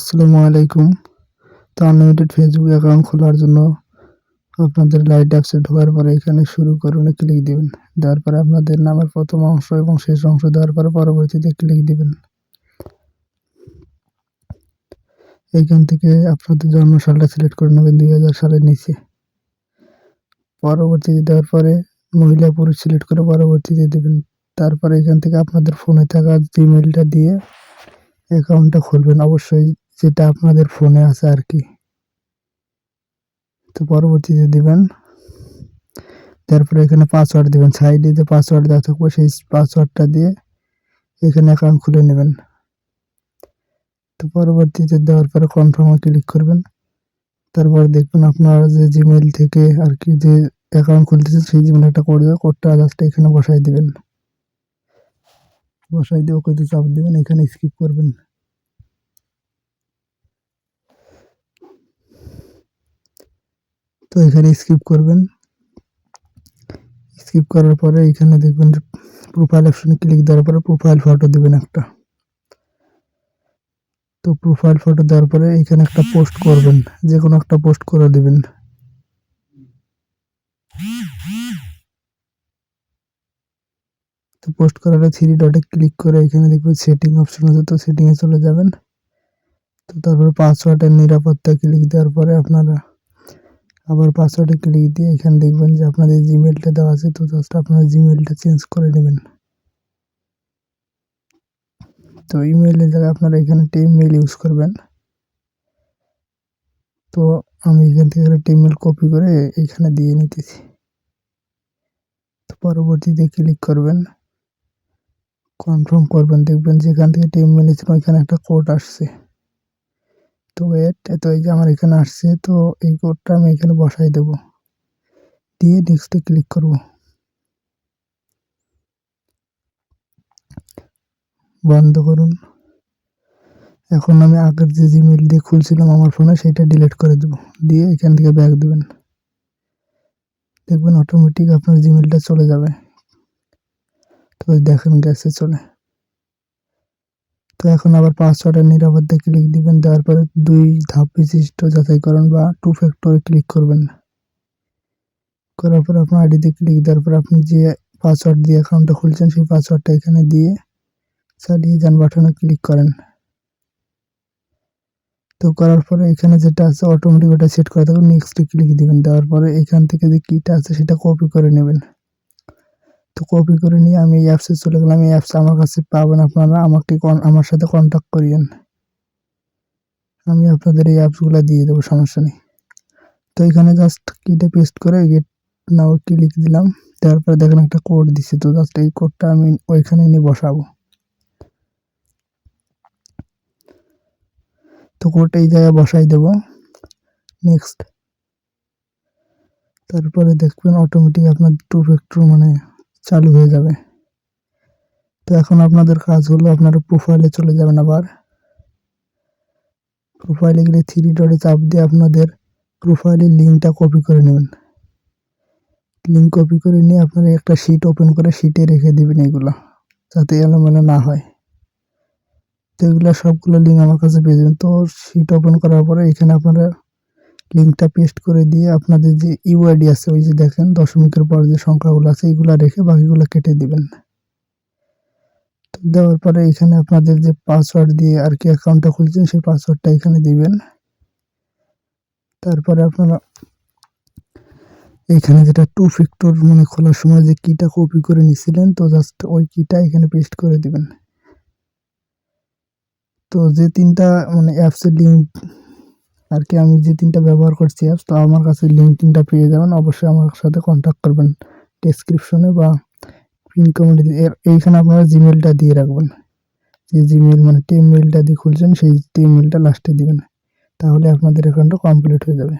আসসালামু আলাইকুম। তো আনলিমিটেড ফেসবুক অ্যাকাউন্ট খোলার জন্য আপনাদের লাইট অ্যাপসে ঢোকার পরে এখানে শুরু করুনে ক্লিক দিবেন। দেওয়ার পরে আপনাদের নামের প্রথম অংশ এবং শেষ অংশ দেওয়ার পরে পরবর্তীতে ক্লিক দিবেন। এইখান থেকে আপনাদের জন্ম সালটা সিলেক্ট করে নেবেন 2000 সালের নিচে। পরবর্তীতে দেওয়ার পরে মহিলা পুরুষ সিলেক্ট করে পরবর্তীতে দেবেন। তারপরে এখান থেকে আপনাদের ফোনে থাকা জিমেইলটা দিয়ে অ্যাকাউন্টটা খুলবেন, অবশ্যই যেটা আপনাদের ফোনে আছে আর কি। তো পরবর্তীতে দিবেন। তারপরে এখানে পাসওয়ার্ড দিবেন, সাইডে যে পাসওয়ার্ড দেওয়া থাকবে সেই পাসওয়ার্ডটা দিয়ে এখানে অ্যাকাউন্ট খুলে নেবেন। তো পরবর্তীতে দেওয়ার পরে কনফার্মে ক্লিক করবেন। তারপরে দেখবেন আপনার যে জিমেইল থেকে আর কি যে অ্যাকাউন্ট খুলতেছে সেই জিমেইল একটা কোড দেবে, কোডটা জাস্ট এখানে বসাই দিবেন। বসাই দিয়ে ওকেতে চাপ দিবেন, এখানে স্কিপ করবেন। তো এখানে স্কিপ করবেন। স্কিপ করার পরে এখানে দেখবেন যে প্রোফাইল অপশনে ক্লিক দেওয়ার পরে প্রোফাইল ফটো দিবেন একটা। তো প্রোফাইল ফটো দেওয়ার পরে এখানে একটা পোস্ট করবেন, যে কোনো একটা পোস্ট করে দিবেন। তো পোস্ট করার 3 ডটে ক্লিক করে এখানে দেখবেন সেটিং অপশন আছে, তো সেটিংয়ে চলে যাবেন। তো তারপরে পাসওয়ার্ডের নিরাপত্তা ক্লিক দেওয়ার পরে আপনারা আবার পাসওয়ার্ডে ক্লিক দিয়ে এখানে দেখবেন যে আপনাদের জিমেইলটা দেওয়া আছে, তো জাস্ট আপনার জিমেইলটা চেঞ্জ করে নেবেন। তো ইমেইলের জায়গায় আপনারা এখানে একটা ইমেইল ইউজ করবেন। তো আমি এখান থেকে একটা ইমেইল কপি করে এইখানে দিয়ে নিতেছি। তো পরবর্তীতে ক্লিক করবেন, কনফার্ম করবেন, দেখবেন যেখান থেকে একটা ইমেইল নিয়েছেন ওইখানে একটা কোড আসছে। তো তো এই যে আমার এখানে আসছে, তো এই কোডটা আমি এখানে বসাই দেব, দিয়ে নেক্সটে ক্লিক করব। বন্ধ করুন। এখন আমি আগের যে জিমেইল দিয়ে খুলছিলাম আমার ফোনে সেটা ডিলিট করে দেব, দিয়ে এখান থেকে ব্যাক দেবেন। দেখবেন অটোমেটিক আপনার জিমেইলটা চলে যাবে। তো দেখেন গেছে চলে। তো এখন আবার পাসওয়ার্ডের নিরাপত্তা ক্লিক দিবেন, দেওয়ার পরে 2 ধাপ বিশিষ্ট যাচাইকরণ বা 2 ফ্যাক্টরে ক্লিক করবেন। করার পর আপনার আইডিতে ক্লিক দেওয়ার পর আপনি যে পাসওয়ার্ড দিয়ে অ্যাকাউন্টটা খুলছেন সেই পাসওয়ার্ডটা এখানে দিয়ে চালিয়ে যান বাটনে ক্লিক করেন। তো করার পরে এখানে যেটা আছে অটোমেটিক ওটা সেট করা থাকবে, নেক্সটে ক্লিক দিবেন। দেওয়ার পরে এখান থেকে যে কিটা আছে সেটা কপি করে নেবেন। তো কপি করে নিয়ে আমি এই অ্যাপসে চলে গেলাম। এই অ্যাপস আমার কাছে পাবেন আপনারা, আমার সাথে কন্ট্যাক্ট করিয়েন, আমি আপনাদের এই অ্যাপসগুলো দিয়ে দেবো, সমস্যা নেই। তো এখানে জাস্ট কিটা পেস্ট করে গেট নাও ক্লিক দিলাম। দেওয়ার পরে দেখেন একটা কোড দিচ্ছে, তো জাস্ট এই কোডটা আমি ওইখানে নিয়ে বসাবো। তো কোড এই জায়গায় বসাই দেব, নেক্সট। তারপরে দেখবেন অটোমেটিক আপনার 2 ফ্যাক্টর মানে চালু হয়ে যাবে। তো এখন আপনাদের কাজ হলো আপনারা প্রোফাইলে চলে যাবেন। আবার প্রোফাইলে গেলে 3 ডটে চাপ দিয়ে আপনাদের প্রোফাইলের লিঙ্কটা কপি করে নেবেন। লিঙ্ক কপি করে নিয়ে আপনারা একটা শিট ওপেন করে শিটে রেখে দিবেন এগুলো, যাতে এলোমেলো না হয়। তো এগুলো সবগুলো লিঙ্ক আমার কাছে পেয়ে যাবেন। তো শিট ওপেন করার পরে এখানে আপনারা লিঙ্কটা পেস্ট করে দিয়ে আপনাদের যে ইউআইডি আছে ওই যে দেখেন দশমিকের পর যে সংখ্যাগুলো আছে এইগুলো রেখে বাকিগুলো কেটে দিবেন। তো দেওয়ার পরে এখানে আপনাদের যে পাসওয়ার্ড দিয়ে আর কি অ্যাকাউন্টটা খুলছেন সেই পাসওয়ার্ডটা এখানে দিবেন। তারপরে আপনারা এখানে যেটা 2 ফ্যাক্টর মানে খোলার সময় যে কিটা কপি করে নিছিলেন, তো জাস্ট ওই কিটা এখানে পেস্ট করে দিবেন। তো যে 3টা মানে অ্যাপসের লিঙ্ক আর কি আমি যে 3টা ব্যবহার করছি অ্যাপস, তো আমার কাছে লিঙ্ক 3টা পেয়ে যাবেন। অবশ্যই আমার সাথে কন্ট্যাক্ট করবেন ডেসক্রিপশনে বা পিন কমেন্টে। এইখানে আপনারা জিমেইলটা দিয়ে রাখবেন, যে জিমেইল মানে টেম মেইলটা দিয়ে খুলছেন সেই টেম মেইলটা লাস্টে দিবেন, তাহলে আপনাদের অ্যাকাউন্টটা কমপ্লিট হয়ে যাবে।